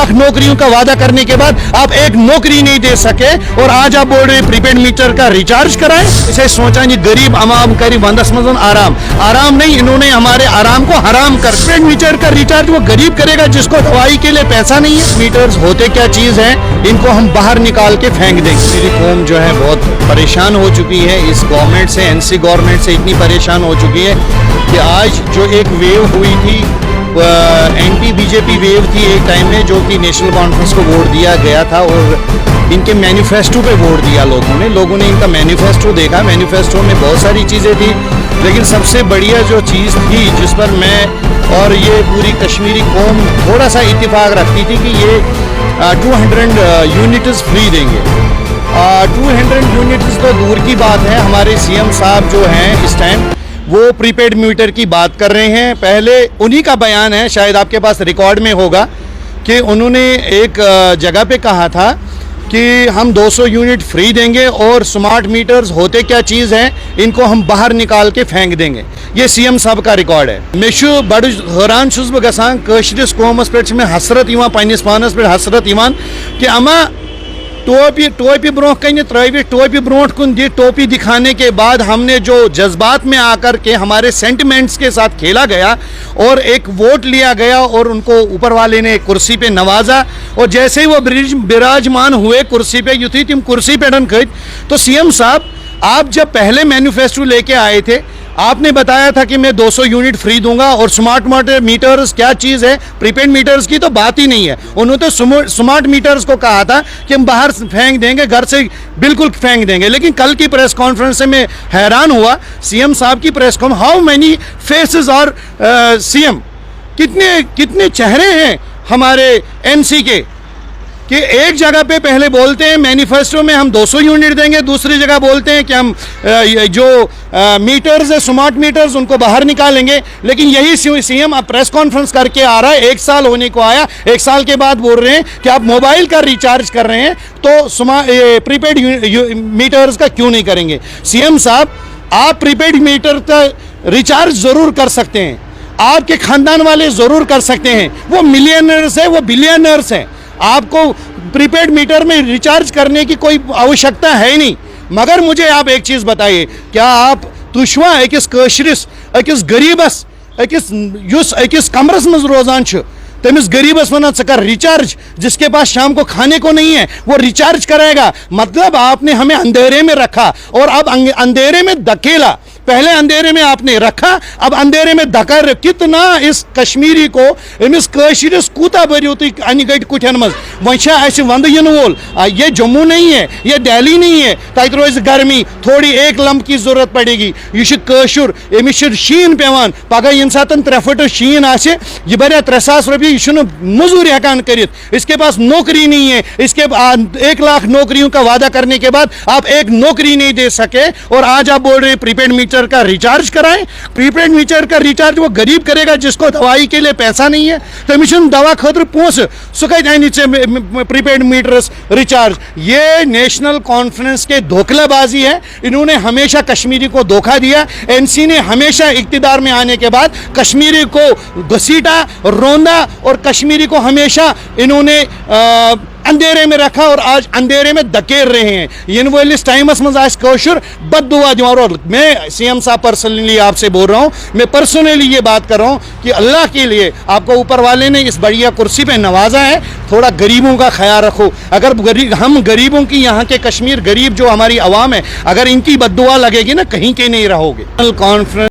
लाख नौकरियों का वादा करने के बाद आप एक नौकरी नहीं दे सके और आज आप बोल रहे प्रीपेड मीटर का रिचार्ज कराएं। इसे सोचा ये गरीब अवाम करी वंदस मजन आराम नहीं, इन्होंने हमारे आराम को हराम कर। प्रीपेड मीटर का रिचार्ज वो गरीब करेगा जिसको दवाई के लिए पैसा नहीं है। मीटर्स होते क्या चीज है, इनको हम बाहर निकाल के फेंक देंगे। मेरी कौम जो है बहुत परेशान हो चुकी है इस गवर्नमेंट से, एनसी गवर्नमेंट से इतनी परेशान हो चुकी है कि आज जो एक वेव हुई थी, एंटी बीजेपी वेव थी एक टाइम में, जो कि नेशनल कॉन्फ्रेंस को वोट दिया गया था और इनके मैनिफेस्टो पे वोट दिया लोगों ने इनका मैनिफेस्टो देखा। मैनिफेस्टो में बहुत सारी चीज़ें थी, लेकिन सबसे बढ़िया जो चीज़ थी जिस पर मैं और ये पूरी कश्मीरी कौम थोड़ा सा इत्तेफाक रखती थी कि ये 200 यूनिट्स फ्री देंगे। 200 यूनिट्स तो दूर की बात है, हमारे सीएम साहब जो हैं इस टाइम वो प्रीपेड मीटर की बात कर रहे हैं। पहले उन्हीं का बयान है, शायद आपके पास रिकॉर्ड में होगा, कि उन्होंने एक जगह पे कहा था कि हम 200 यूनिट फ्री देंगे और स्मार्ट मीटर्स होते क्या चीज़ हैं, इनको हम बाहर निकाल के फेंक देंगे। ये सीएम साहब का रिकॉर्ड है। मैं बड़ हैरान छुस बह गसान कशरिस कौमस पे में हसरत इवान, पन्निस पानस पे हसरत इवान कि अमा टोपी ब्रोह कन त्रवित, टोपी ब्रोट कुन दी, टोपी दिखाने के बाद हमने जो जज्बात में आकर के हमारे सेंटिमेंट्स के साथ खेला गया और एक वोट लिया गया और उनको ऊपर वाले ने कुर्सी पे नवाजा, और जैसे ही वो विराजमान हुए कुर्सी पे, युथी तुम कुर्सी पे खत, तो सीएम साहब आप जब पहले मैनिफेस्टो लेके आए थे आपने बताया था कि मैं 200 यूनिट फ्री दूंगा और स्मार्ट मीटर्स क्या चीज़ है, प्रीपेड मीटर्स की तो बात ही नहीं है। उन्होंने तो स्मार्ट मीटर्स को कहा था कि हम बाहर फेंक देंगे, घर से बिल्कुल फेंक देंगे। लेकिन कल की प्रेस कॉन्फ्रेंस से मैं हैरान हुआ, सीएम साहब की press conference, how many faces और सीएम, कितने चेहरे हैं हमारे एनसी के, कि एक जगह पे पहले बोलते हैं मैनिफेस्टो में हम 200 यूनिट देंगे, दूसरी जगह बोलते हैं कि हम जो मीटर्स है स्मार्ट मीटर्स उनको बाहर निकालेंगे। लेकिन यही सीएम अब प्रेस कॉन्फ्रेंस करके आ रहा है, 1 साल होने को आया, 1 साल के बाद बोल रहे हैं कि आप मोबाइल का रिचार्ज कर रहे हैं तो प्रीपेड मीटर्स का क्यों नहीं करेंगे। सीएम साहब आप प्रीपेड मीटर का रिचार्ज ज़रूर कर सकते हैं, आपके खानदान वाले ज़रूर कर सकते हैं, वो मिलियनर्स है, वो बिलियनर्स हैं, आपको प्रीपेड मीटर में रिचार्ज करने की कोई आवश्यकता है ही नहीं। मगर मुझे आप एक चीज़ बताइए, क्या आप तुशवा अकिस कशरिस, अकिस गरीबस, अकिस कमरस मज रोजान तमिस गरीबस वना च कर रिचार्ज, जिसके पास शाम को खाने को नहीं है वो रिचार्ज कराएगा। मतलब आपने हमें अंधेरे में रखा और अब अंधेरे में धकेला। पहले अंधेरे में आपने रखा, अब अंधेरे में धकर। कितना इस कश्मीरी को अमिस कशरिस कूता बरियो तुम अन गट कुठन मज वह वंद इन वोल, ये जम्मू नहीं है, ये दिल्ली नहीं है, तत रोज गर्मी, थोड़ी एक लम्प की जरूरत पड़ेगी। यह कशुर, अमिस शीन पेवान, पगह इन सात 3 फुट शीन आसे, यह बरिया 3,000 रुपये, यह मजूरी हकान करित, इसके पास नौकरी नहीं है, इसके 1 लाख नौकरियों का वादा करने के बाद आप एक नौकरी नहीं दे सके और आज आप बोल रहे हैं प्रीपेड मीटर का रिचार्ज कराएं। प्रीपेड मीटर का रिचार्ज वो गरीब करेगा जिसको दवाई के लिए पैसा नहीं है, तमिशन दवा खतर पोस सुख प्रीपेड मीटर्स रिचार्ज। ये नेशनल कॉन्फ्रेंस के धोखलाबाजी है। इन्होंने हमेशा कश्मीरी को धोखा दिया। एनसी ने हमेशा इक्तिदार में आने के बाद कश्मीरी को घसीटा, रोंदा और कश्मीरी को हमेशा इन्होंने अंधेरे में रखा और आज अंधेरे में धकेल रहे हैं। इन वालिस टाइमस मज आज कशुर बददुआ दिवार। और मैं सीएम साहब पर्सनली आपसे बोल रहा हूँ, मैं पर्सनली ये बात कर रहा हूँ कि अल्लाह के लिए आपको ऊपर वाले ने इस बढ़िया कुर्सी पे नवाजा है, थोड़ा गरीबों का ख्याल रखो। अगर हम गरीबों की, यहाँ के कश्मीर गरीब जो हमारी आवाम है, अगर इनकी बददुआ लगेगी ना, कहीं के नहीं रहोगे। कॉन्फ्रेंस